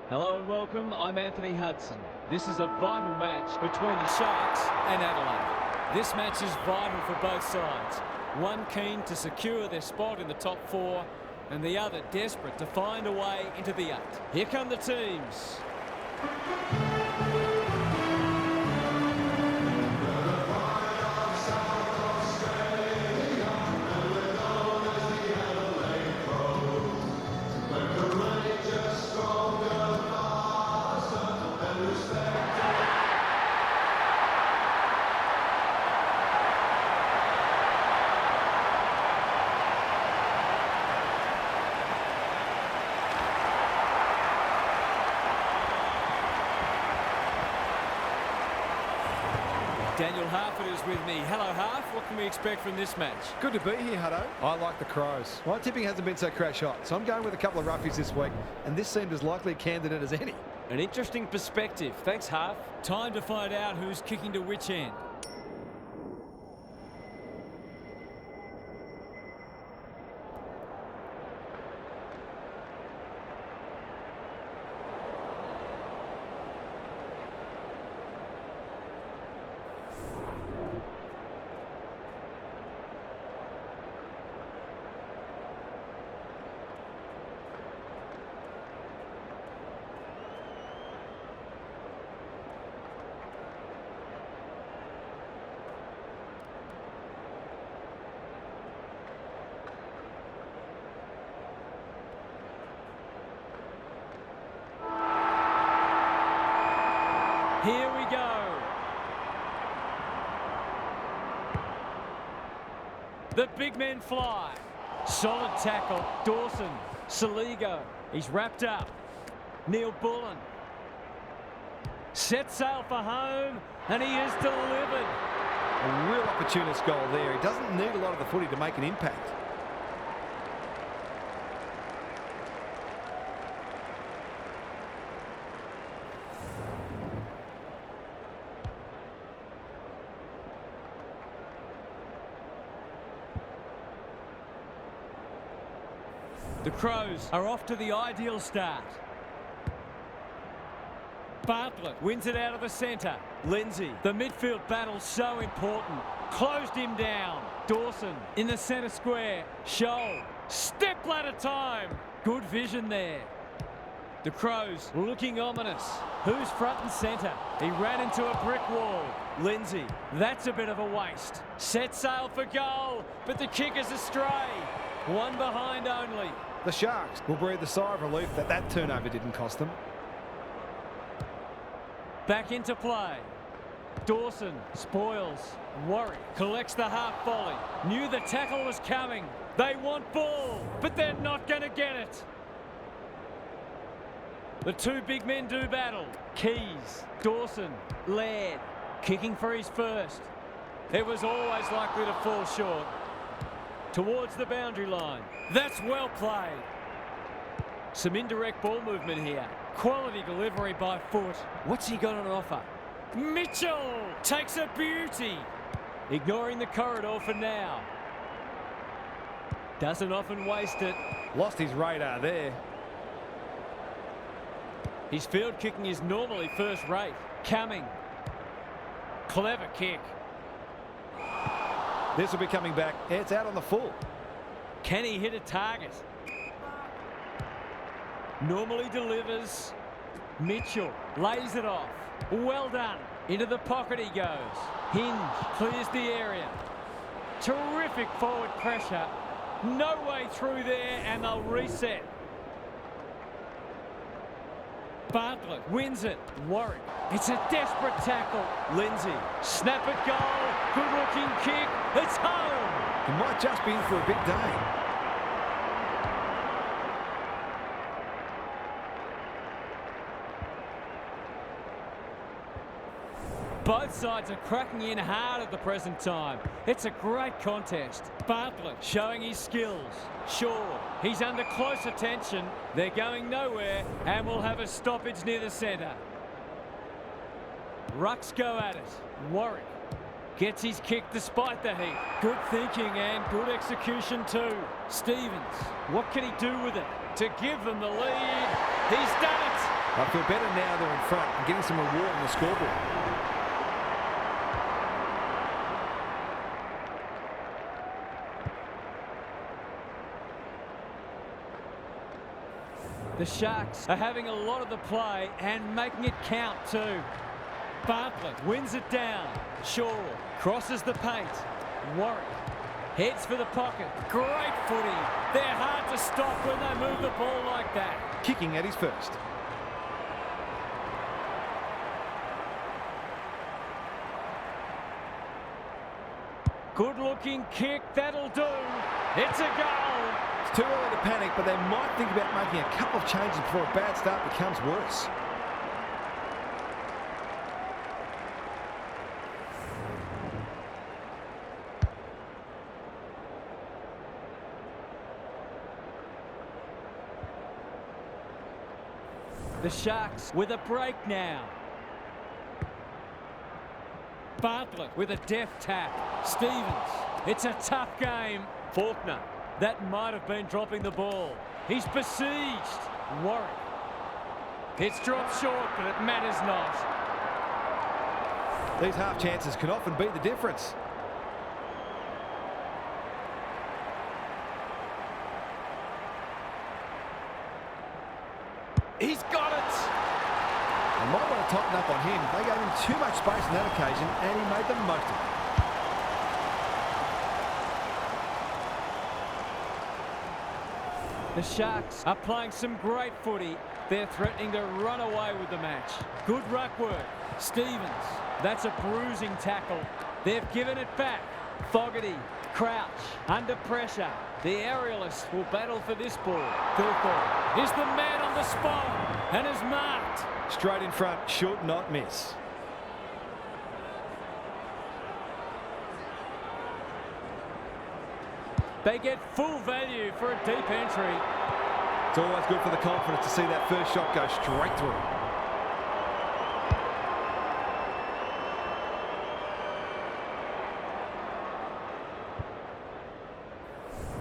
Hello and welcome, I'm Anthony Hudson. This is a vital match between the Sharks and Adelaide. This match is vital for both sides. One keen to secure their spot in the top four and the other desperate to find a way into the 8. Here come the teams. Daniel Harford is with me. Hello, Harf. What can we expect from this match? Good to be here, Hutto. I like the Crows. My tipping hasn't been so crash hot, so I'm going with a couple of roughies this week, and this seemed as likely a candidate as any. An interesting perspective. Thanks, Harf. Time to find out who's kicking to which end. Here we go. The big men fly. Solid tackle. Dawson. Saligo. He's wrapped up. Neil Bullen. Set sail for home, and he is delivered. A real opportunist goal there. He doesn't need a lot of the footy to make an impact. The Crows are off to the ideal start. Bartlett wins it out of the centre. Lindsay, the midfield battle so important. Closed him down. Dawson in the centre square. Shay, step ladder time. Good vision there. The Crows looking ominous. Who's front and centre? He ran into a brick wall. Lindsay, that's a bit of a waste. Set sail for goal, but the kick is astray. One behind only. The Sharks will breathe a sigh of relief that turnover didn't cost them. Back into play. Dawson spoils. Warwick collects the half volley. Knew the tackle was coming. They want ball, but they're not going to get it. The two big men do battle. Keys, Dawson, Laird, kicking for his first. It was always likely to fall short. Towards the boundary line. That's well played. Some indirect ball movement here. Quality delivery by foot. What's he got on offer? Mitchell takes a beauty. Ignoring the corridor for now. Doesn't often waste it. Lost his radar there. His field kicking is normally first rate. Coming. Clever kick. This will be coming back. It's out on the full. Can he hit a target? Normally delivers. Mitchell lays it off. Well done. Into the pocket he goes. Hinge clears the area. Terrific forward pressure. No way through there, and they'll reset. Bartlett wins it. Warwick. It's a desperate tackle. Lindsay. Snap at goal. Good looking kick. It's home. He might just be in for a big day. Both sides are cracking in hard at the present time. It's a great contest. Bartlett showing his skills. Shaw, he's under close attention. They're going nowhere and will have a stoppage near the centre. Rucks go at it. Warwick gets his kick despite the heat. Good thinking and good execution too. Stevens, what can he do with it? To give them the lead. He's done it. I feel better now they're in front and getting some reward on the scoreboard. The Sharks are having a lot of the play and making it count too. Bartlett wins it down. Shaw crosses the paint. Warwick heads for the pocket. Great footy. They're hard to stop when they move the ball like that. Kicking at his first. Good looking kick. That'll do. It's a goal. It's too early to panic, but they might think about making a couple of changes before a bad start becomes worse. The Sharks with a break now. Bartlett with a deft tap. Stevens. It's a tough game. Faulkner. That might have been dropping the ball. He's besieged. Warwick. It's dropped short, but it matters not. These half chances can often be the difference. He's got it. They might want to tighten up on him. They gave him too much space on that occasion, and he made the most of it. The Sharks are playing some great footy. They're threatening to run away with the match. Good ruck work. Stevens. That's a bruising tackle. They've given it back. Fogarty. Crouch. Under pressure. The aerialists will battle for this ball. Thilthorpe is the man on the spot and is marked. Straight in front, should not miss. They get full value for a deep entry. It's always good for the confidence to see that first shot go straight through.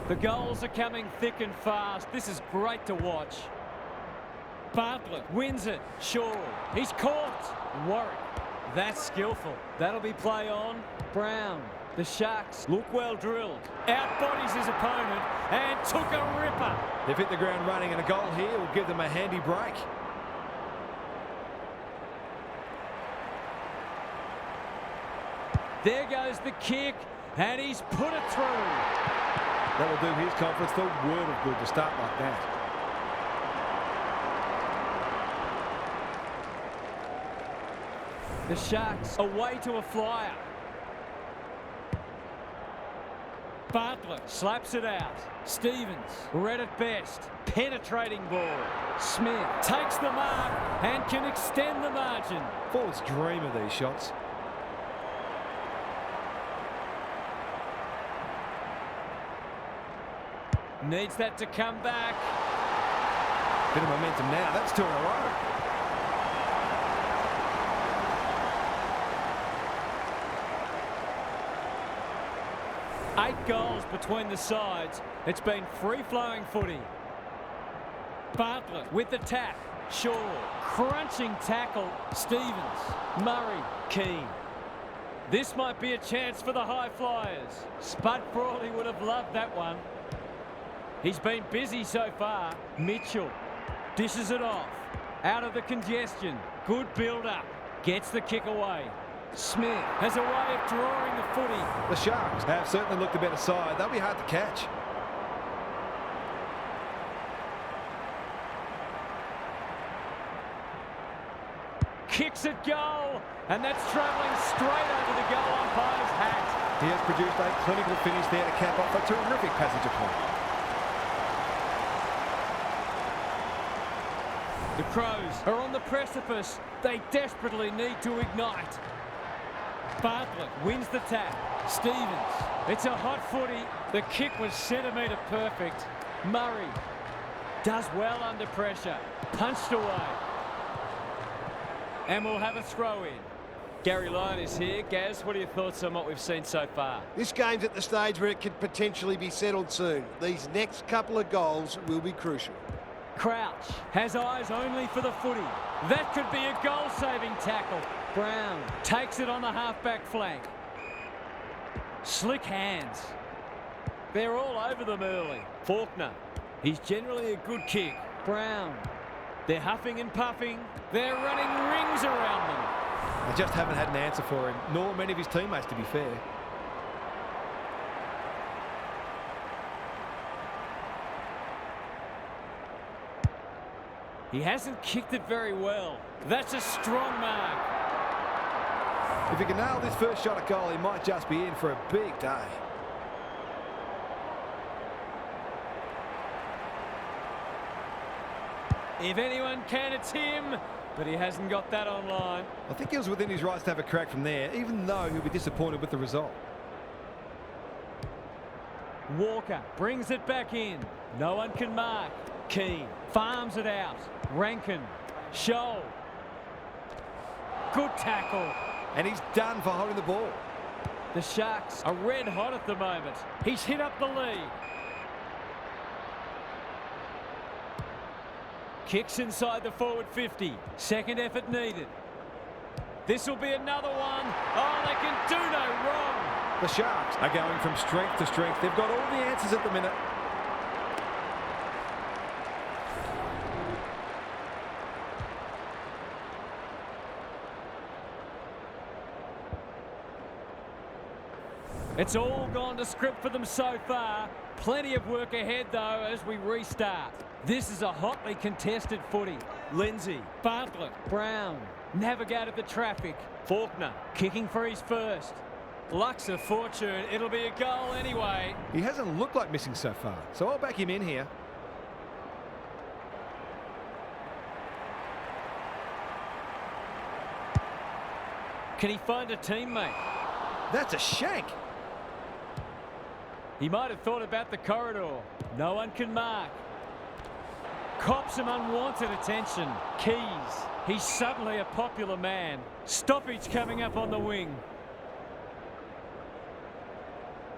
The goals are coming thick and fast. This is great to watch. Bartlett wins it. Shaw. He's caught. Warwick. That's skillful. That'll be play on. Brown. The Sharks look well drilled. Outbodies his opponent and took a ripper. They've hit the ground running, and a goal here will give them a handy break. There goes the kick, and he's put it through. That will do his conference the word of good to start like that. The Sharks away to a flyer. Bartlett slaps it out. Stevens, read it best. Penetrating ball. Smith takes the mark and can extend the margin. Forwards dream of these shots. Needs that to come back. Bit of momentum now. That's two in a row. Eight goals between the sides. It's been free-flowing footy. Bartlett with the tap. Shaw. Crunching tackle. Stevens. Murray. Keane. This might be a chance for the high flyers. Spud Frawley would have loved that one. He's been busy so far. Mitchell dishes it off. Out of the congestion. Good build-up. Gets the kick away. Smith has a way of drawing the footy. The Sharks have certainly looked the better side. They'll be hard to catch. Kicks it goal, and that's travelling straight over the goal umpire's hat. He has produced a clinical finish there to cap off a terrific passage of play. The Crows are on the precipice. They desperately need to ignite. Bartlett wins the tap. Stevens. It's a hot footy. The kick was centimetre perfect. Murray does well under pressure. Punched away. And we'll have a throw in. Gary Lyon is here. Gaz, what are your thoughts on what we've seen so far? This game's at the stage where it could potentially be settled soon. These next couple of goals will be crucial. Crouch has eyes only for the footy. That could be a goal-saving tackle. Brown takes it on the half-back flank. Slick hands. They're all over them early. Faulkner. He's generally a good kick. Brown. They're huffing and puffing. They're running rings around them. They just haven't had an answer for him, nor many of his teammates, to be fair. He hasn't kicked it very well. That's a strong mark. If he can nail this first shot at goal, he might just be in for a big day. If anyone can, it's him, but he hasn't got that online. I think he was within his rights to have a crack from there, even though he'll be disappointed with the result. Walker brings it back in. No one can mark. Keane farms it out. Rankin. Shoal. Good tackle. And he's done for holding the ball. The Sharks are red hot at the moment. He's hit up the lead. Kicks inside the forward 50. Second effort needed. This will be another one. Oh, they can do no wrong. The Sharks are going from strength to strength. They've got all the answers at the minute. It's all gone to script for them so far. Plenty of work ahead, though, as we restart. This is a hotly contested footy. Lindsay, Bartlett, Brown, navigated the traffic. Faulkner, kicking for his first. Luck's of fortune. It'll be a goal anyway. He hasn't looked like missing so far, so I'll back him in here. Can he find a teammate? That's a shank. He might have thought about the corridor. No one can mark. Cops some unwanted attention. Keys. He's suddenly a popular man. Stoppage coming up on the wing.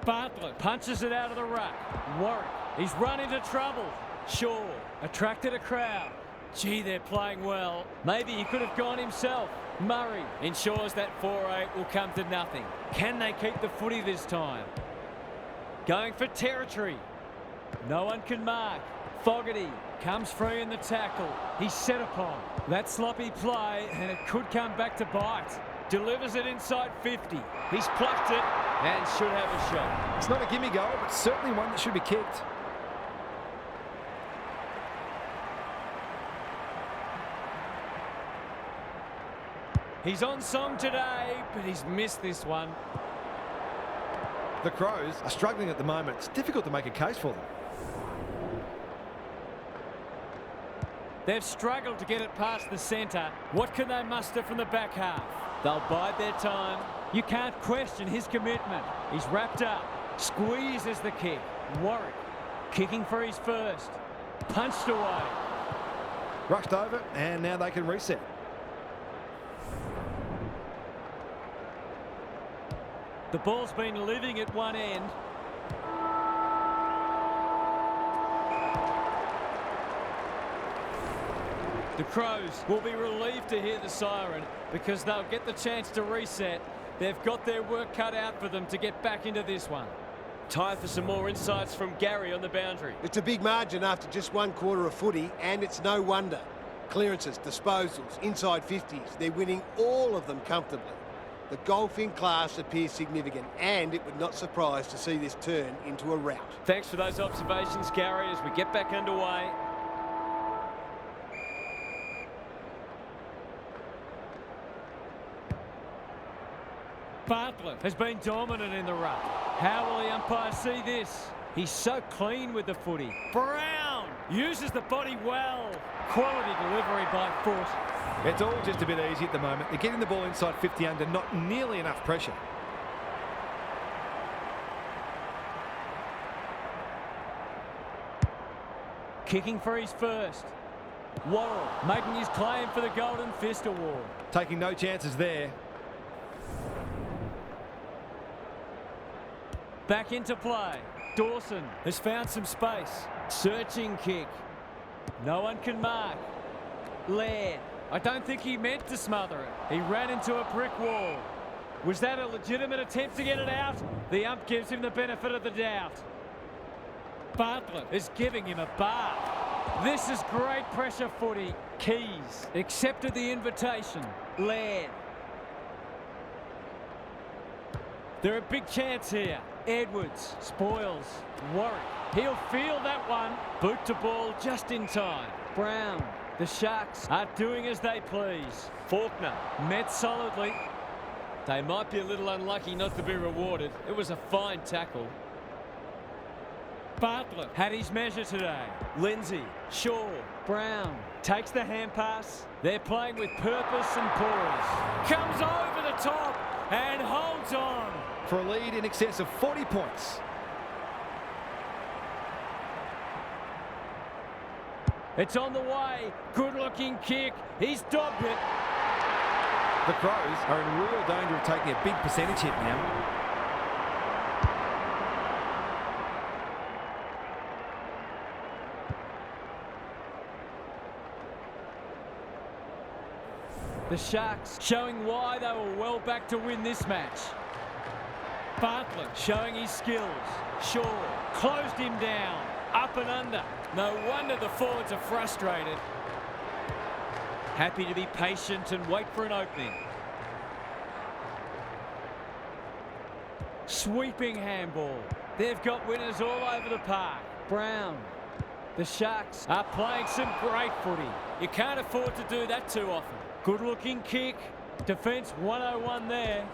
Bartlett punches it out of the ruck. Warwick. He's run into trouble. Shaw attracted a crowd. Gee, they're playing well. Maybe he could have gone himself. Murray ensures that 4-8 will come to nothing. Can they keep the footy this time? Going for territory. No one can mark. Fogarty comes free in the tackle. He's set upon. That sloppy play, and it could come back to bite. Delivers it inside 50. He's plucked it and should have a shot. It's not a gimme goal, but certainly one that should be kicked. He's on song today, but he's missed this one. The Crows are struggling at the moment. It's difficult to make a case for them. They've struggled to get it past the centre. What can they muster from the back half? They'll bide their time. You can't question his commitment. He's wrapped up. Squeezes the kick. Warwick kicking for his first. Punched away. Rushed over, and now they can reset. The ball's been living at one end. The Crows will be relieved to hear the siren because they'll get the chance to reset. They've got their work cut out for them to get back into this one. Time for some more insights from Gary on the boundary. It's a big margin after just one quarter of footy, and it's no wonder. Clearances, disposals, inside 50s, they're winning all of them comfortably. The golfing class appears significant, and it would not surprise to see this turn into a rout. Thanks for those observations, Gary, as we get back underway. Bartlett has been dominant in the ruck. How will the umpire see this? He's so clean with the footy. Brown uses the body well. Quality delivery by foot. It's all just a bit easy at the moment. They're getting the ball inside 50 under not nearly enough pressure. Kicking for his first. Worrell making his claim for the Golden Fist Award. Taking no chances there. Back into play. Dawson has found some space. Searching kick. No one can mark. Laird. I don't think he meant to smother it. He ran into a brick wall. Was that a legitimate attempt to get it out? The ump gives him the benefit of the doubt. Bartlett is giving him a bath. This is great pressure footy. Keys accepted the invitation. Laird. They're a big chance here. Edwards spoils. Warwick. He'll feel that one. Boot to ball just in time. Brown. The Sharks are doing as they please. Faulkner met solidly. They might be a little unlucky not to be rewarded. It was a fine tackle. Bartlett had his measure today. Lindsay, Shaw, Brown takes the hand pass. They're playing with purpose and poise. Comes over the top and holds on. For a lead in excess of 40 points. It's on the way. Good-looking kick. He's dobbed it. The Crows are in real danger of taking a big percentage hit now. The Sharks showing why they were well back to win this match. Bartlett showing his skills. Shaw closed him down. Up and under. No wonder the forwards are frustrated. Happy to be patient and wait for an opening. Sweeping handball. They've got winners all over the park. Brown. The Sharks are playing some great footy. You can't afford to do that too often. Good looking kick. Defence 101 there.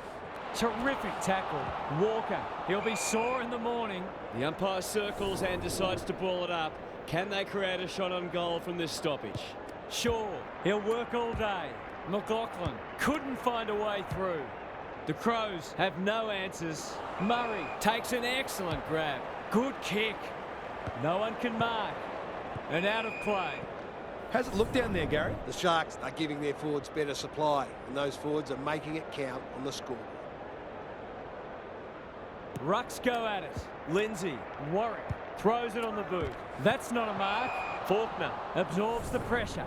Terrific tackle. Walker. He'll be sore in the morning. The umpire circles and decides to ball it up. Can they create a shot on goal from this stoppage? Shaw. He'll work all day. McLaughlin couldn't find a way through. The Crows have no answers. Murray takes an excellent grab. Good kick. No one can mark. And out of play. How's it look down there, Gary? The Sharks are giving their forwards better supply, and those forwards are making it count on the scoreboard. Rucks go at it. Lindsay. Warwick throws it on the boot. That's not a mark. Faulkner absorbs the pressure.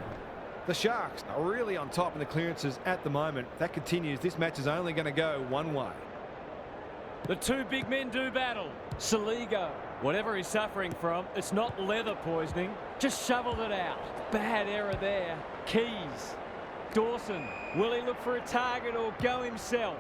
The Sharks are really on top in the clearances at the moment. That continues. This match is only going to go one way. The two big men do battle. Saligo. Whatever he's suffering from, it's not leather poisoning. Just shoveled it out. Bad error there. Keys. Dawson. Will he look for a target or go himself?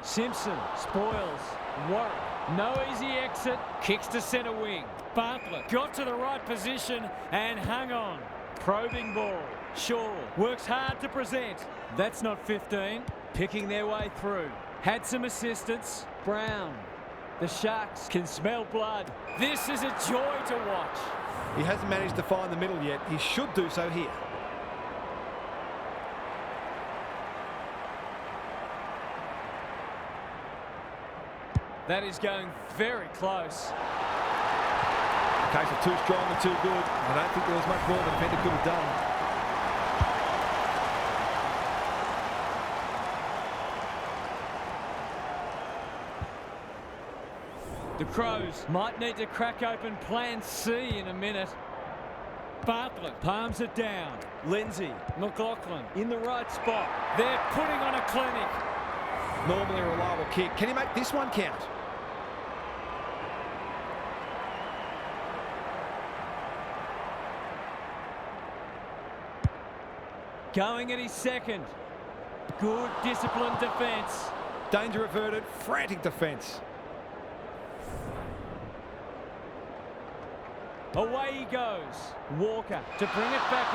Simpson spoils. Warwick. No easy exit. Kicks to centre wing. Bartlett got to the right position and hung on. Probing ball. Shaw works hard to present. That's not 15. Picking their way through. Had some assistance. Brown. The Sharks can smell blood. This is a joy to watch. He hasn't managed to find the middle yet. He should do so here. That is going very close. Case of too strong and too good. I don't think there was much more the defender could have done. The Crows might need to crack open plan C in a minute. Bartlett palms it down. Lindsay, McLaughlin in the right spot. They're putting on a clinic. Normally a reliable kick. Can he make this one count? Going at his second. Good disciplined defence. Danger averted. Frantic defence. Away he goes. Walker to bring it back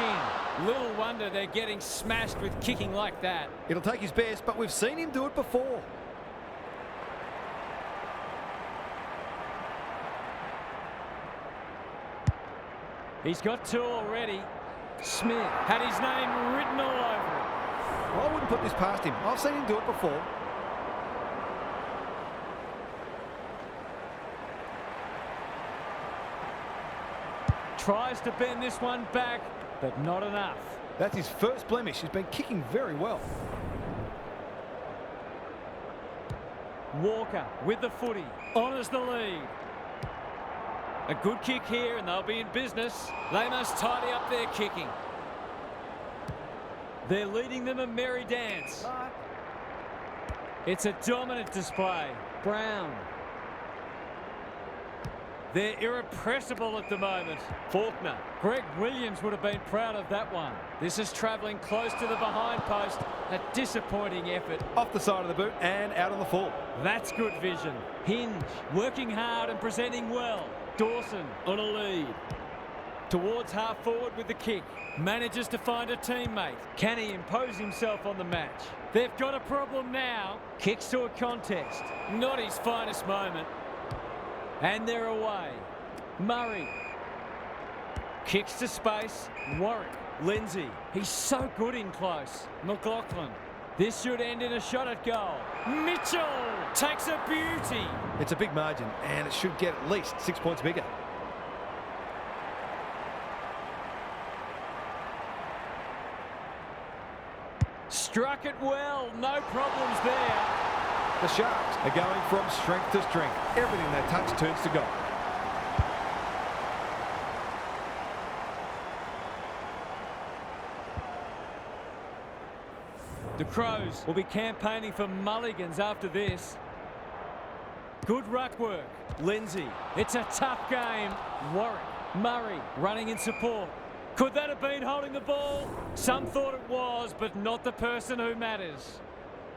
in. Little wonder they're getting smashed with kicking like that. It'll take his best, but we've seen him do it before. He's got two already. Smith had his name written all over it. I wouldn't put this past him. I've seen him do it before. Tries to bend this one back, but not enough. That's his first blemish. He's been kicking very well. Walker with the footy. Honours the lead. A good kick here and they'll be in business. They must tidy up their kicking. They're leading them a merry dance. It's a dominant display. Brown. They're irrepressible at the moment. Faulkner. Greg Williams would have been proud of that one. This is travelling close to the behind post. A disappointing effort. Off the side of the boot and out on the full. That's good vision. Hinge. Working hard and presenting well. Dawson on a lead. Towards half forward with the kick. Manages to find a teammate. Can he impose himself on the match? They've got a problem now. Kicks to a contest. Not his finest moment. And they're away. Murray. Kicks to space. Warwick. Lindsay. He's so good in close. McLaughlin. This should end in a shot at goal. Mitchell takes a beauty. It's a big margin and it should get at least 6 points bigger. Struck it well. No problems there. The Sharks are going from strength to strength. Everything they touch turns to gold. The Crows will be campaigning for mulligans after this. Good ruck work. Lindsay. It's a tough game. Warwick. Murray running in support. Could that have been holding the ball? Some thought it was, but not the person who matters.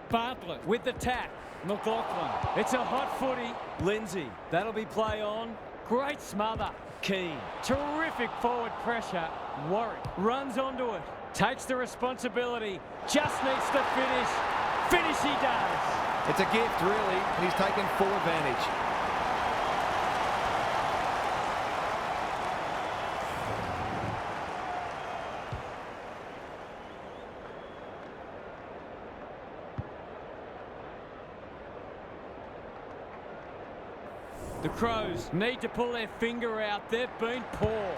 Bartlett with the tap. McLaughlin. It's a hot footy. Lindsay. That'll be play on. Great smother. Keane. Terrific forward pressure. Warwick runs onto it. Takes the responsibility. Just needs to finish. Finish he does. It's a gift, really, and he's taken full advantage. The Crows need to pull their finger out. They've been poor.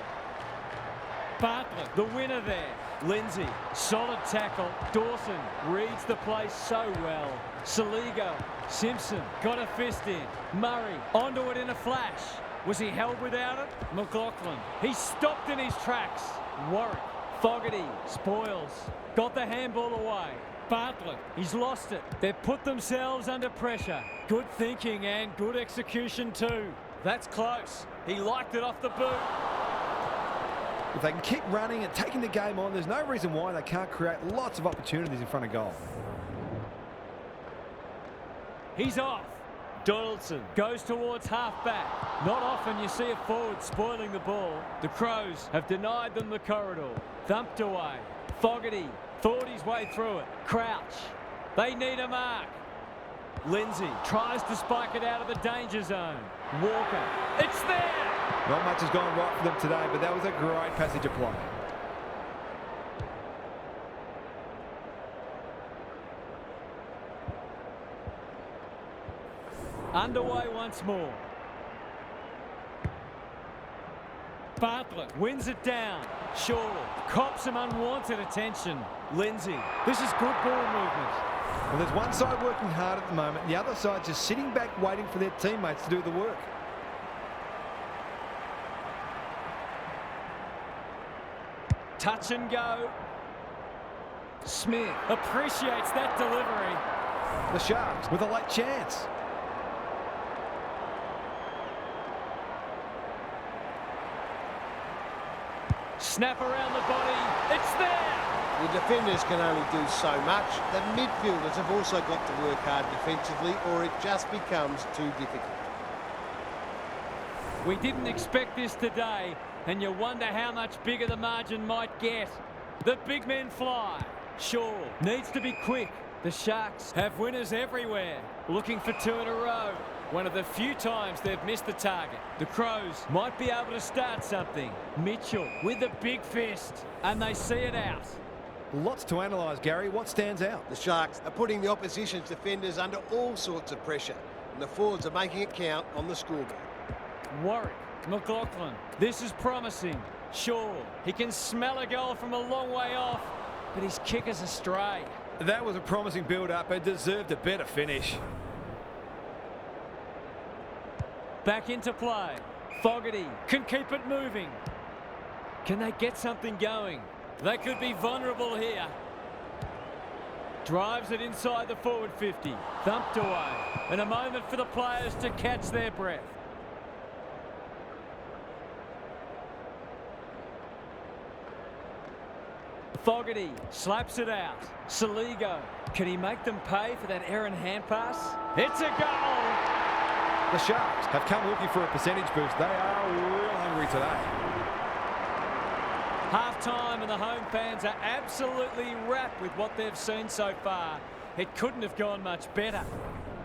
Bartlett, the winner there. Lindsay, solid tackle. Dawson reads the play so well. Saligo, Simpson, got a fist in. Murray, onto it in a flash. Was he held without it? McLaughlin, he stopped in his tracks. Warwick, Fogarty, spoils. Got the handball away. Bartlett, he's lost it. They've put themselves under pressure. Good thinking and good execution too. That's close. He liked it off the boot. If they can keep running and taking the game on, there's no reason why they can't create lots of opportunities in front of goal. He's off. Donaldson goes towards half-back. Not often you see a forward spoiling the ball. The Crows have denied them the corridor. Thumped away. Fogarty thought his way through it. Crouch. They need a mark. Lindsay tries to spike it out of the danger zone. Walker. It's there! Not much has gone right for them today, but that was a great passage of play. Underway once more. Bartlett wins it down. Shaw cops some unwanted attention. Lindsay. This is good ball movement. Well, there's one side working hard at the moment, and the other side just sitting back waiting for their teammates to do the work. Touch and go. Smith appreciates that delivery. The Sharks with a late chance. Snap around the body. It's there. The defenders can only do so much. The midfielders have also got to work hard defensively, or it just becomes too difficult. We didn't expect this today, and you wonder how much bigger the margin might get. The big men fly. Shaw needs to be quick. The Sharks have winners everywhere. Looking for two in a row. One of the few times they've missed the target. The Crows might be able to start something. Mitchell with a big fist, and they see it out. Lots to analyse, Gary. What stands out? The Sharks are putting the opposition's defenders under all sorts of pressure, and the forwards are making it count on the scoreboard. Warwick, McLaughlin. This is promising. Shaw, he can smell a goal from a long way off, but his kick is astray. That was a promising build-up and deserved a better finish. Back into play. Fogarty can keep it moving. Can they get something going? They could be vulnerable here. Drives it inside the forward 50. Thumped away. And a moment for the players to catch their breath. Fogarty slaps it out. Saligo, can he make them pay for that errant hand pass? It's a goal! The Sharks have come looking for a percentage boost. They are real hungry today. Half-time and the home fans are absolutely wrapped with what they've seen so far. It couldn't have gone much better.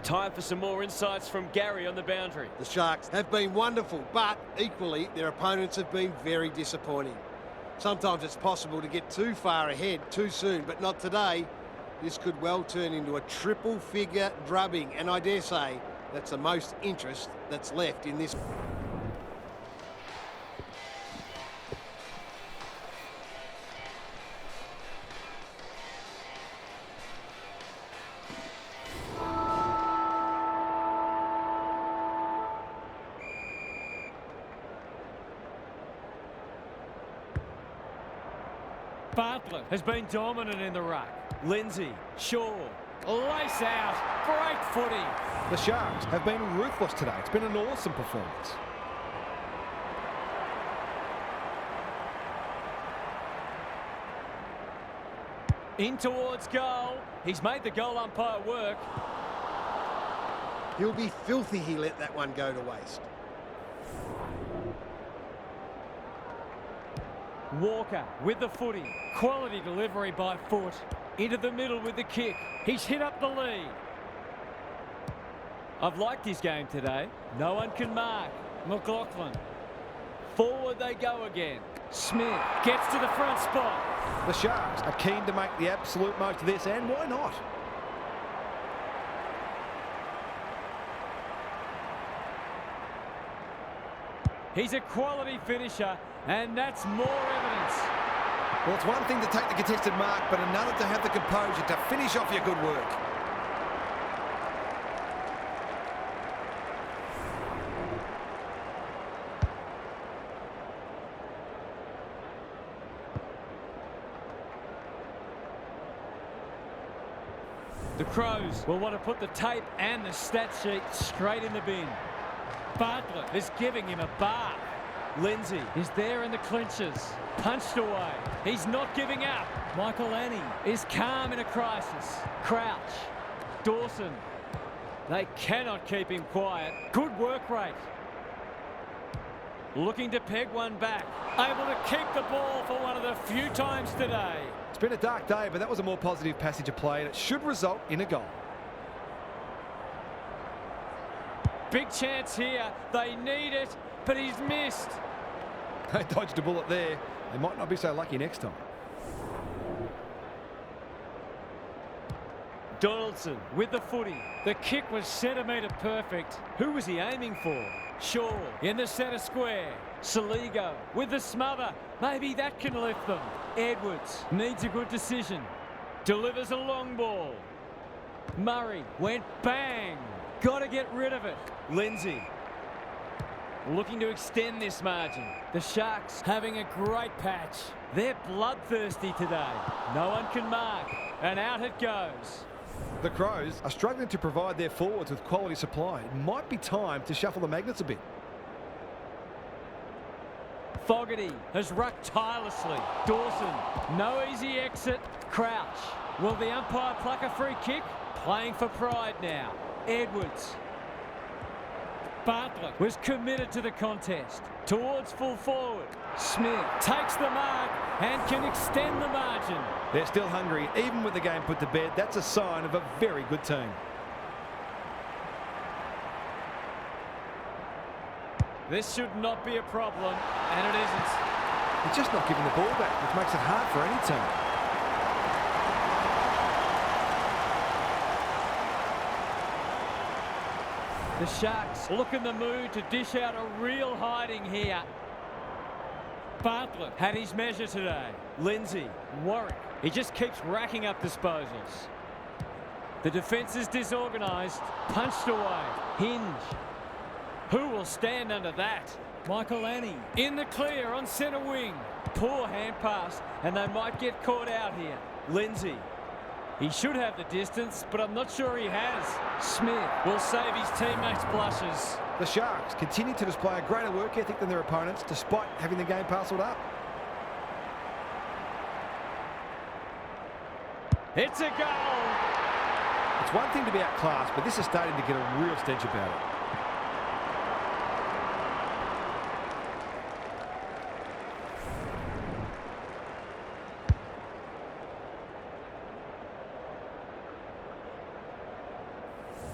Time for some more insights from Gary on the boundary. The Sharks have been wonderful, but equally their opponents have been very disappointing. Sometimes it's possible to get too far ahead too soon, but not today. This could well turn into a triple-figure drubbing, and I dare say that's the most interest that's left in this. Bartlett has been dominant in the ruck. Lindsay, Shaw, lace out, great footy. The Sharks have been ruthless today. It's been an awesome performance. In towards goal. He's made the goal umpire work. He'll be filthy he let that one go to waste. Walker with the footy. Quality delivery by foot. Into the middle with the kick. He's hit up the lead. I've liked his game today. No one can mark. McLaughlin. Forward they go again. Smith gets to the front spot. The Sharks are keen to make the absolute most of this, and why not? He's a quality finisher, and that's more evidence. Well, it's one thing to take the contested mark, but another to have the composure to finish off your good work. The Crows will want to put the tape and the stat sheet straight in the bin. Bartlett is giving him a bath. Lindsay is there in the clinches. Punched away. He's not giving up. Michael Annie is calm in a crisis. Crouch. Dawson. They cannot keep him quiet. Good work rate. Looking to peg one back. Able to keep the ball for one of the few times today. It's been a dark day, but that was a more positive passage of play, and it should result in a goal. Big chance here. They need it, but he's missed. They dodged a bullet there. They might not be so lucky next time. Donaldson with the footy. The kick was centimetre perfect. Who was he aiming for? Shaw in the centre square. Saligo with the smother. Maybe that can lift them. Edwards needs a good decision. Delivers a long ball. Murray went bang. Got to get rid of it. Lindsay looking to extend this margin. The Sharks having a great patch. They're bloodthirsty today. No one can mark. And out it goes. The Crows are struggling to provide their forwards with quality supply. It might be time to shuffle the magnets a bit. Fogarty has rucked tirelessly. Dawson, no easy exit. Crouch. Will the umpire pluck a free kick? Playing for pride now. Edwards. Bartlett was committed to the contest. Towards full forward. Smith takes the mark and can extend the margin. They're still hungry, even with the game put to bed. That's a sign of a very good team. This should not be a problem, and it isn't. They're just not giving the ball back, which makes it hard for any team. The Sharks look in the mood to dish out a real hiding here. Bartlett had his measure today. Lindsay, Warwick, he just keeps racking up disposals. The defence is disorganised, punched away. Hinge. Who will stand under that? Michael Annie in the clear on centre wing. Poor hand pass, and they might get caught out here. Lindsay. He should have the distance, but I'm not sure he has. Smith will save his teammates' blushes. The Sharks continue to display a greater work ethic than their opponents, despite having the game parcelled up. It's a goal. It's one thing to be outclassed, but this is starting to get a real stench about it.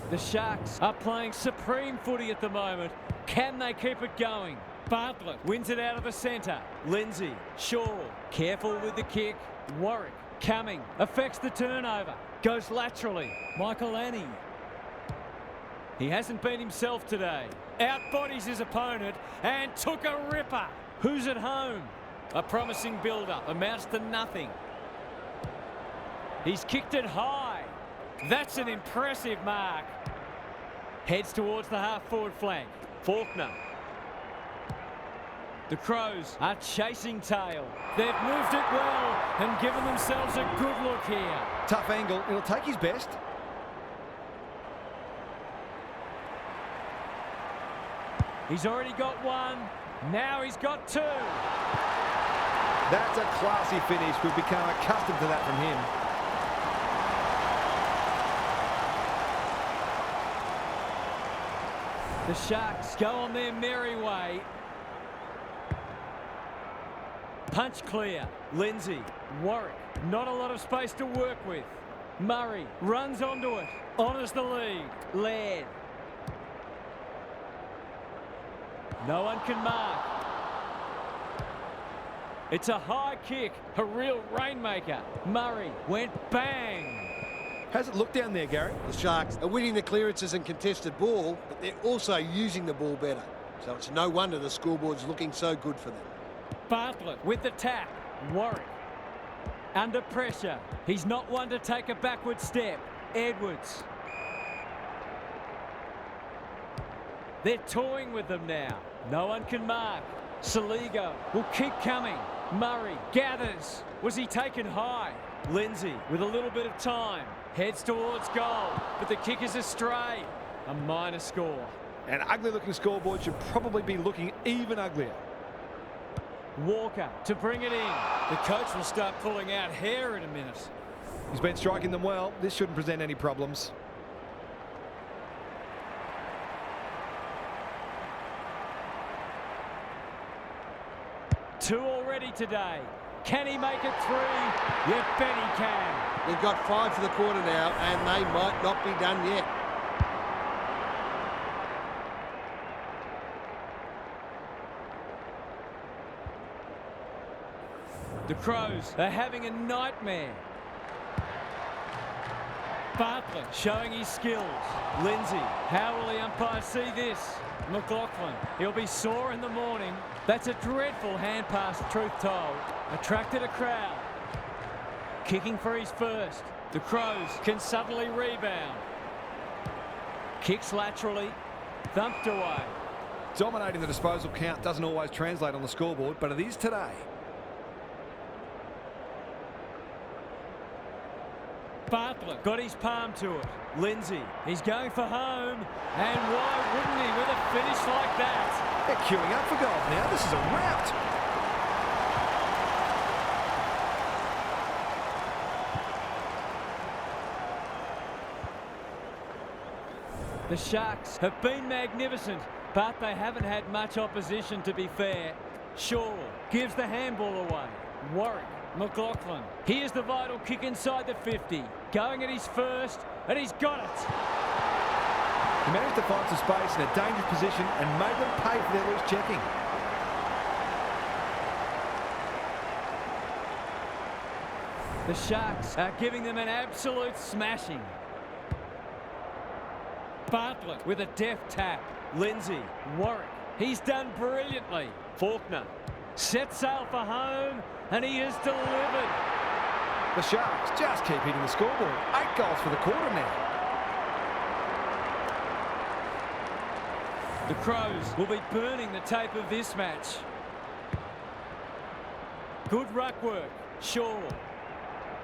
The Sharks are playing supreme footy at the moment. Can they keep it going? Bartlett wins it out of the centre. Lindsay, Shaw, careful with the kick. Warwick coming, affects the turnover. Goes laterally. Michael Annie. He hasn't been himself today. Outbodies his opponent and took a ripper. Who's at home? A promising build-up amounts to nothing. He's kicked it high. That's an impressive mark. Heads towards the half-forward flank. Faulkner. The Crows are chasing tail. They've moved it well and given themselves a good look here. Tough angle. It'll take his best. He's already got one. Now he's got two. That's a classy finish. We've become accustomed to that from him. The Sharks go on their merry way. Punch clear. Lindsay. Warwick. Not a lot of space to work with. Murray runs onto it. Honours the lead. Laird. No one can mark. It's a high kick. A real rainmaker. Murray went bang. How's it look down there, Gary? The Sharks are winning the clearances and contested ball, but they're also using the ball better. So it's no wonder the scoreboard's looking so good for them. Bartlett with the tap. Warwick. Under pressure. He's not one to take a backward step. Edwards. They're toying with them now. No one can mark. Saligo will keep coming. Murray gathers. Was he taken high? Lindsay with a little bit of time. Heads towards goal, but the kick is astray. A minor score. An ugly-looking scoreboard should probably be looking even uglier. Walker to bring it in. The coach will start pulling out hair in a minute. He's been striking them well. This shouldn't present any problems. Two already today. Can he make it three? You bet he can. They've got 5 for the quarter now, and they might not be done yet. The Crows are having a nightmare. Bartlett showing his skills. Lindsay, how will the umpire see this? McLaughlin, he'll be sore in the morning. That's a dreadful hand pass, truth told. Attracted a crowd. Kicking for his first. The Crows can suddenly rebound. Kicks laterally. Thumped away. Dominating the disposal count doesn't always translate on the scoreboard, but it is today. Bartlett got his palm to it. Lindsay, he's going for home. And why wouldn't he with a finish like that? They're queuing up for goals now. This is a rout. The Sharks have been magnificent, but they haven't had much opposition, to be fair. Shaw gives the handball away. Warwick, McLaughlin. Here's the vital kick inside the 50. Going at his first, and he's got it. He managed to find some space in a dangerous position and made them pay for their loose checking. The Sharks are giving them an absolute smashing. Bartlett with a deft tap. Lindsay, Warwick. He's done brilliantly. Faulkner sets sail for home, and he has delivered. The Sharks just keep hitting the scoreboard. 8 goals for the quarter now. The Crows will be burning the tape of this match. Good ruck work. Shaw.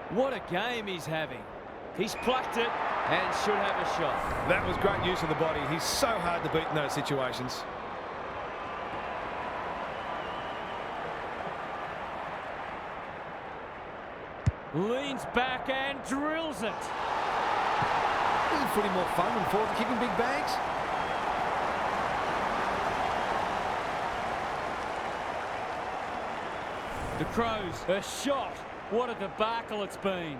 What a game he's having. He's plucked it and should have a shot. That was great use of the body. He's so hard to beat in those situations. Leans back and drills it. Isn't footy more fun than forward kicking big bags? The Crows, a shot. What a debacle it's been.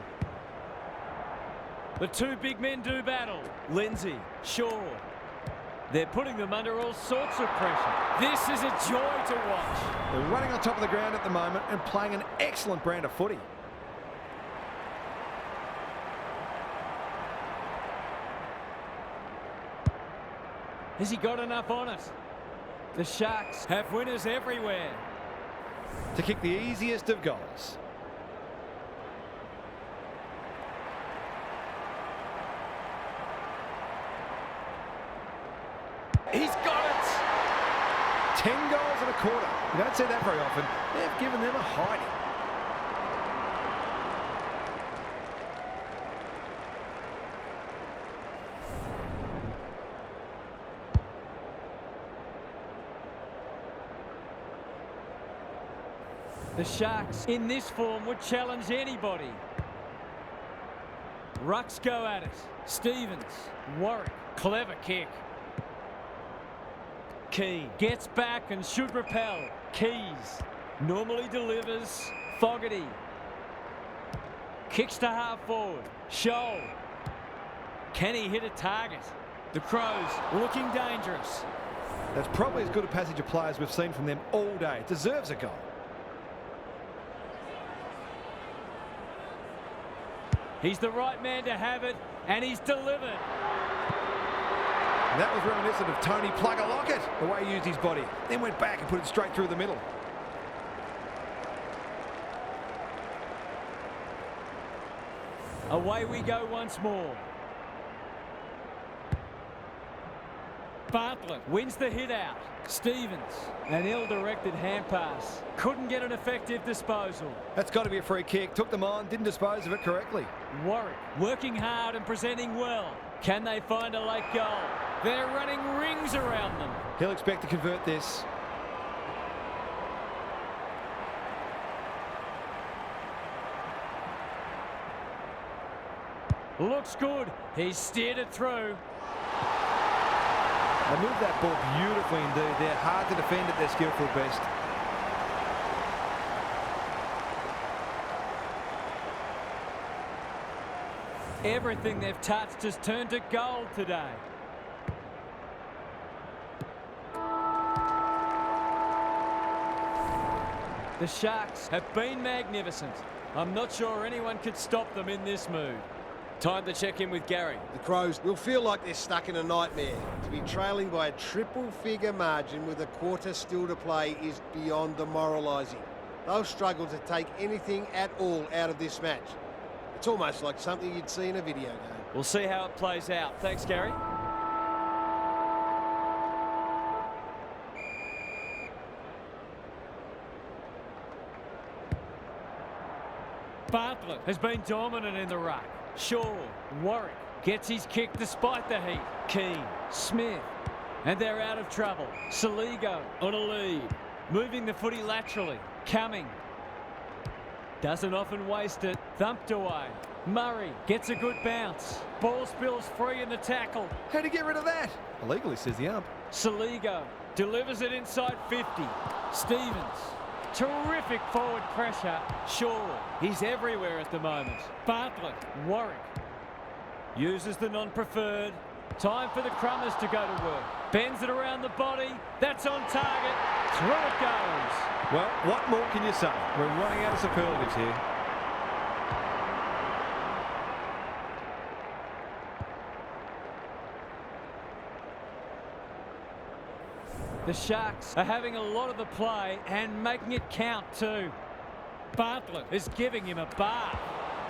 The two big men do battle. Lindsay, Shaw. They're putting them under all sorts of pressure. This is a joy to watch. They're running on top of the ground at the moment and playing an excellent brand of footy. Has he got enough on it? The Sharks have winners everywhere. To kick the easiest of goals. He's got it! 10 goals and a quarter. You don't see that very often. They've given them a hiding. The Sharks, in this form, would challenge anybody. Rucks go at it. Stevens, Warwick, clever kick. Key gets back and should repel. Keys normally delivers. Fogarty kicks to half forward. Shoal. Can he hit a target? The Crows looking dangerous. That's probably as good a passage of play as we've seen from them all day. It deserves a goal. He's the right man to have it, and he's delivered. That was reminiscent of Tony Plugger-Lockett, the way he used his body. Then went back and put it straight through the middle. Away we go once more. Bartlett wins the hit out. Stevens, an ill-directed hand pass. Couldn't get an effective disposal. That's got to be a free kick. Took them on, didn't dispose of it correctly. Warwick working hard and presenting well. Can they find a late goal? They're running rings around them. He'll expect to convert this. Looks good. He's steered it through. They moved that ball beautifully indeed. They're hard to defend at their skillful best. Everything they've touched has turned to gold today. The Sharks have been magnificent. I'm not sure anyone could stop them in this mood. Time to check in with Gary. The Crows will feel like they're stuck in a nightmare. To be trailing by a triple-figure margin with a quarter still to play is beyond demoralising. They'll struggle to take anything at all out of this match. It's almost like something you'd see in a video game. We'll see how it plays out. Thanks, Gary. Bartlett has been dominant in the ruck. Shaw, Warwick gets his kick despite the heat. Keane, Smith, and they're out of trouble. Saligo on a lead, moving the footy laterally. Cumming doesn't often waste it. Thumped away. Murray gets a good bounce. Ball spills free in the tackle. How'd he get rid of that? Illegally, says the ump. Saligo delivers it inside 50. Stevens. Terrific forward pressure. Shaw, he's everywhere at the moment. Bartlett, Warwick uses the non-preferred. Time for the Crummers to go to work. Bends it around the body. That's on target. Through it goes. Well, what more can you say? We're running out of superlatives here. The Sharks are having a lot of the play and making it count too. Bartlett is giving him a bath.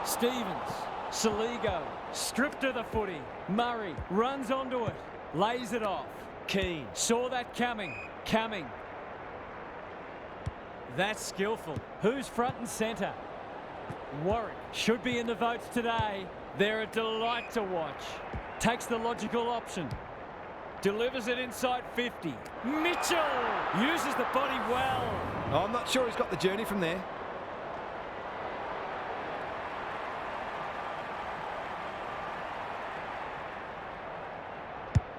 Stevens, Saligo, stripped to the footy. Murray runs onto it, lays it off. Keane saw that coming. That's skillful. Who's front and centre? Warwick should be in the votes today. They're a delight to watch. Takes the logical option. Delivers it inside 50. Mitchell uses the body well. Oh, I'm not sure he's got the journey from there.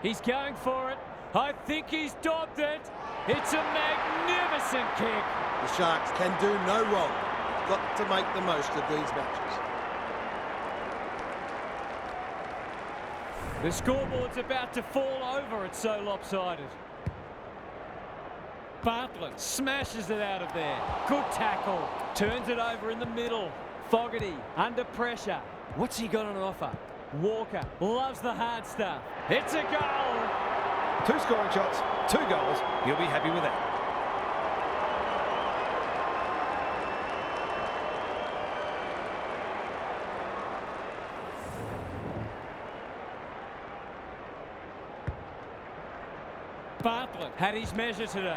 He's going for it. I think he's dobbed it. It's a magnificent kick. The Sharks can do no wrong. Got to make the most of these matches. The scoreboard's about to fall over. It's so lopsided. Bartlett smashes it out of there. Good tackle. Turns it over in the middle. Fogarty under pressure. What's he got on offer? Walker loves the hard stuff. It's a goal. 2 scoring shots, 2 goals. You'll be happy with that. Bartlett had his measure today.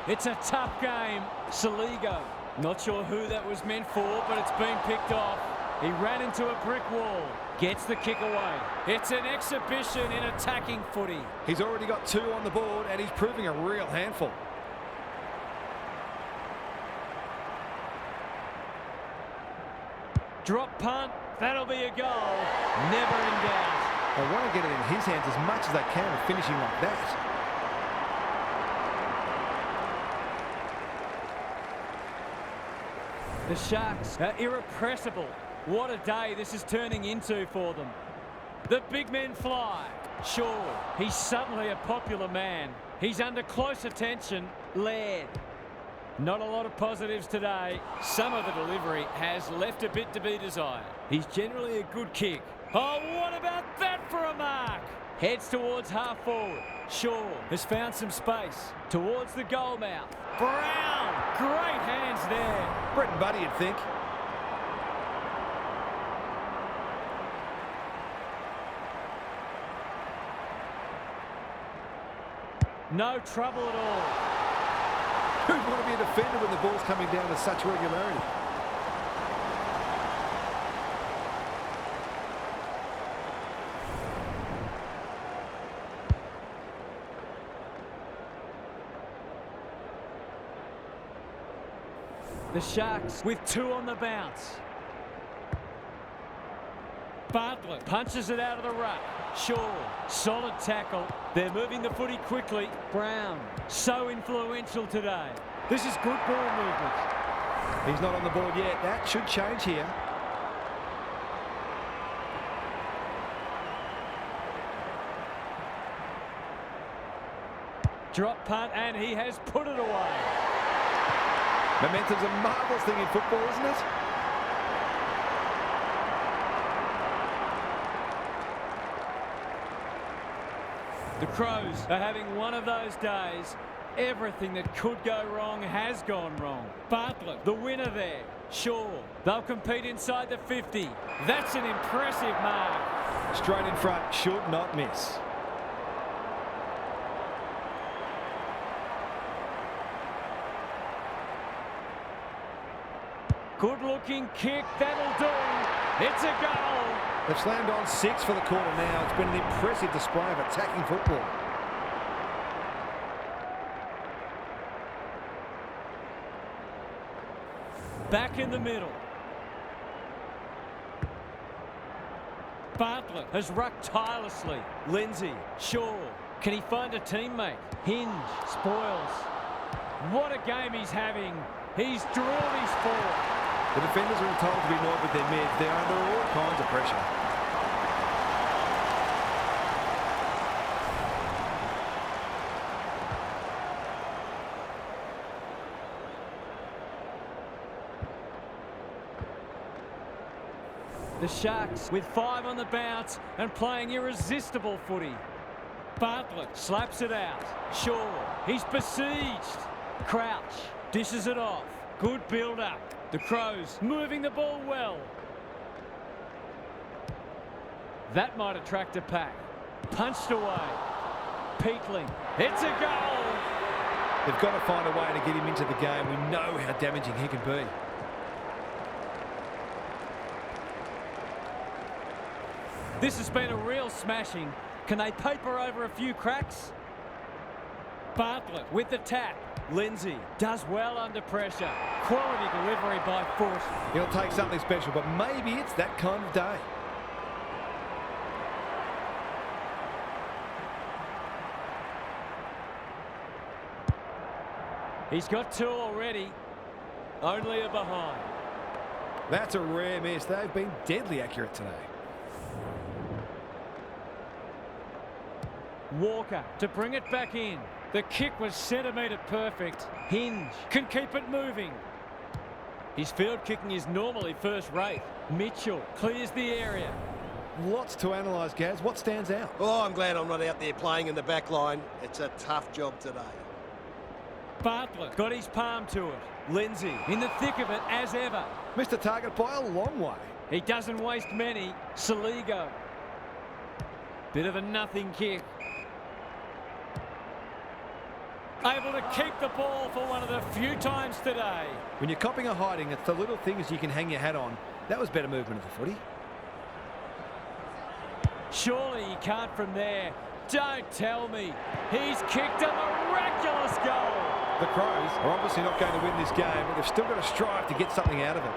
It's a tough game. Saligo, not sure who that was meant for, but it's been picked off. He ran into a brick wall. Gets the kick away. It's an exhibition in attacking footy. He's already got 2 on the board and he's proving a real handful. Drop punt. That'll be a goal. Never in doubt. They want to get it in his hands as much as they can with finishing like that. The Sharks are irrepressible. What a day this is turning into for them. The big men fly. Sure, he's suddenly a popular man. He's under close attention. Laird. Not a lot of positives today. Some of the delivery has left a bit to be desired. He's generally a good kick. Oh, what about that for a mark? Heads towards half forward. Shaw has found some space. Towards the goal mouth. Brown. Great hands there. Brett and Buddy, you'd think. No trouble at all. Who'd want to be a defender when the ball's coming down with such regularity? The Sharks with 2 on the bounce. Bartlett punches it out of the ruck. Shaw, solid tackle. They're moving the footy quickly. Brown, so influential today. This is good ball movement. He's not on the board yet. That should change here. Drop punt, and he has put it away. Momentum's a marvellous thing in football, isn't it? The Crows are having one of those days. Everything that could go wrong has gone wrong. Bartlett, the winner there. Shaw, they'll compete inside the 50. That's an impressive mark. Straight in front, should not miss. Good-looking kick, that'll do. It's a goal. They've slammed on 6 for the quarter now. It's been an impressive display of attacking football. Back in the middle. Bartlett has rucked tirelessly. Lindsay, Shaw. Can he find a teammate? Hinge, spoils. What a game he's having. He's drawn his forward. The defenders are told to be more with their mids. They're under all kinds of pressure. The Sharks with 5 on the bounce and playing irresistible footy. Bartlett slaps it out. Shaw, he's besieged. Crouch dishes it off. Good build-up. The Crows moving the ball well. That might attract a pack. Punched away. Peatling It's a goal. They've got to find a way to get him into the game. We know how damaging he can be. This has been a real smashing. Can they paper over a few cracks? Bartlett with the tap. Lindsay does well under pressure. Quality delivery by Foot. It'll take something special, but maybe it's that kind of day. He's got 2 already. Only a behind. That's a rare miss. They've been deadly accurate today. Walker to bring it back in. The kick was centimetre perfect. Hinge can keep it moving. His field kicking is normally first rate. Mitchell clears the area. Lots to analyse, Gaz. What stands out? Oh, I'm glad I'm not out there playing in the back line. It's a tough job today. Bartlett got his palm to it. Lindsay in the thick of it as ever. Missed the target by a long way. He doesn't waste many. Saligo. Bit of a nothing kick. Able to keep the ball for one of the few times today. When you're copping a hiding, it's the little things you can hang your hat on. That was better movement of the footy. Surely he can't from there. Don't tell me. He's kicked a miraculous goal. The Crows are obviously not going to win this game, but they've still got to strive to get something out of it.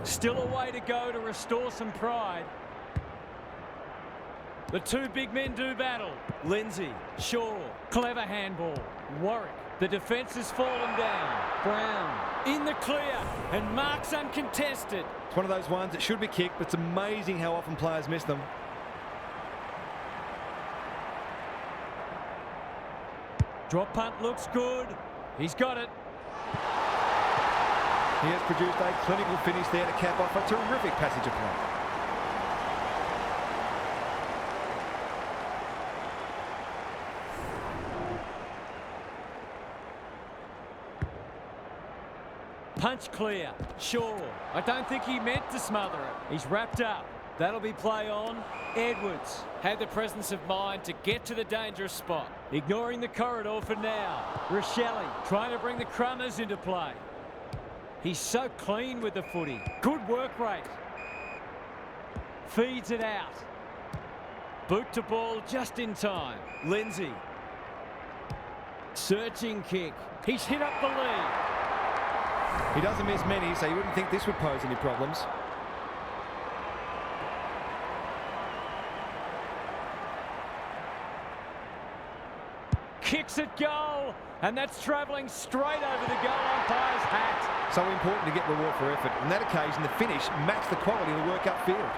Still a way to go to restore some pride. The 2 big men do battle. Lindsay, Shaw, clever handball. Warwick, the defence has fallen down. Brown in the clear and marks uncontested. It's one of those ones that should be kicked, but it's amazing how often players miss them. Drop punt looks good. He's got it. He has produced a clinical finish there to cap off a terrific passage of play. Punch clear. Sure. I don't think he meant to smother it. He's wrapped up. That'll be play on. Edwards had the presence of mind to get to the dangerous spot. Ignoring the corridor for now. Rochelle trying to bring the Crummers into play. He's so clean with the footy. Good work rate. Feeds it out. Boot to ball just in time. Lindsay. Searching kick. He's hit up the lead. He doesn't miss many, so you wouldn't think this would pose any problems. Kicks at goal, and that's travelling straight over the goal umpire's hat. So important to get reward for effort. On that occasion, the finish matched the quality of the work upfield.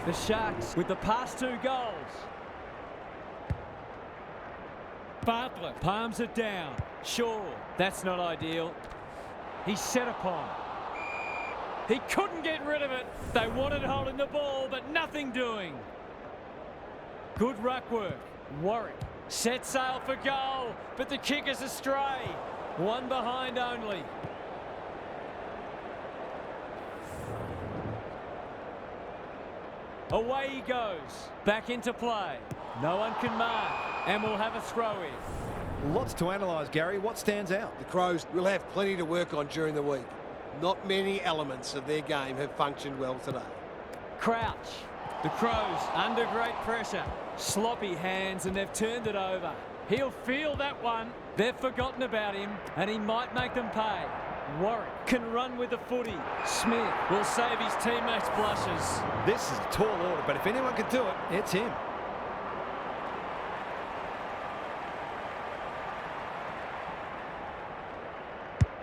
The Sharks with the past 2 goals. Bartlett palms it down. Sure, that's not ideal. He's set upon. He couldn't get rid of it. They wanted holding the ball, but nothing doing. Good ruck work. Warwick set sail for goal, but the kick is astray. 1 behind only. Away he goes. Back into play. No one can mark, and we'll have a throw in. Lots to analyse, Gary. What stands out? The Crows will have plenty to work on during the week. Not many elements of their game have functioned well today. Crouch. The Crows under great pressure. Sloppy hands, and they've turned it over. He'll feel that one. They've forgotten about him, and he might make them pay. Warwick can run with the footy. Smith will save his teammates' blushes. This is a tall order, but if anyone can do it, it's him.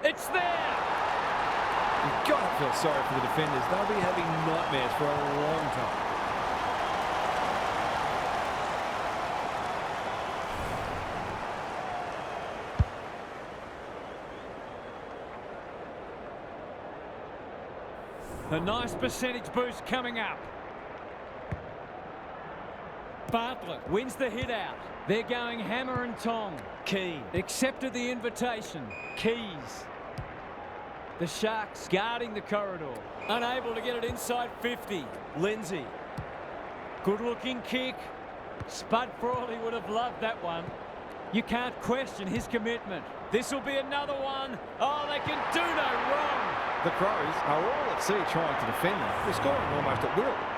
It's there! You've got to feel sorry for the defenders. They'll be having nightmares for a long time. A nice percentage boost coming up. Bartlett wins the hit out. They're going hammer and tong. Keane accepted the invitation. Keys. The Sharks guarding the corridor. Unable to get it inside 50. Lindsay. Good looking kick. Spud Frawley would have loved that one. You can't question his commitment. This will be another one. Oh, they can do no wrong. The Crows are all at sea trying to defend them. They're scoring almost at will.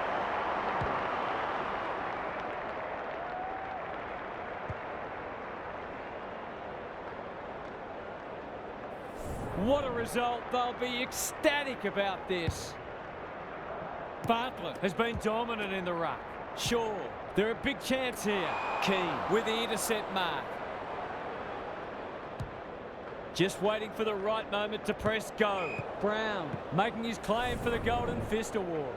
What a result. They'll be ecstatic about this. Bartlett has been dominant in the ruck. Shaw, they're a big chance here. Keane with the intercept mark. Just waiting for the right moment to press go. Brown making his claim for the Golden Fist Award.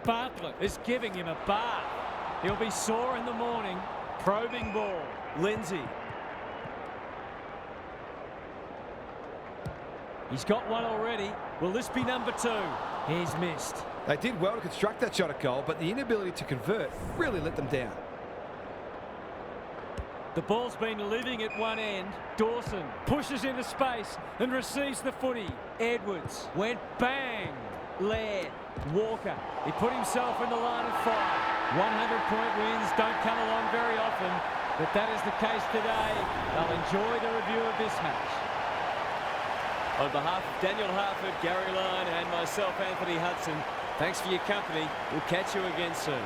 Bartlett is giving him a bath. He'll be sore in the morning. Probing ball. Lindsay. He's got one already. Will this be number 2? He's missed. They did well to construct that shot at goal, but the inability to convert really let them down. The ball's been living at one end. Dawson pushes into space and receives the footy. Edwards went bang. Laird. Walker. He put himself in the line of fire. 100-point wins don't come along very often, but that is the case today. They'll enjoy the review of this match. On behalf of Daniel Harford, Gary Lyon and myself, Anthony Hudson, thanks for your company. We'll catch you again soon.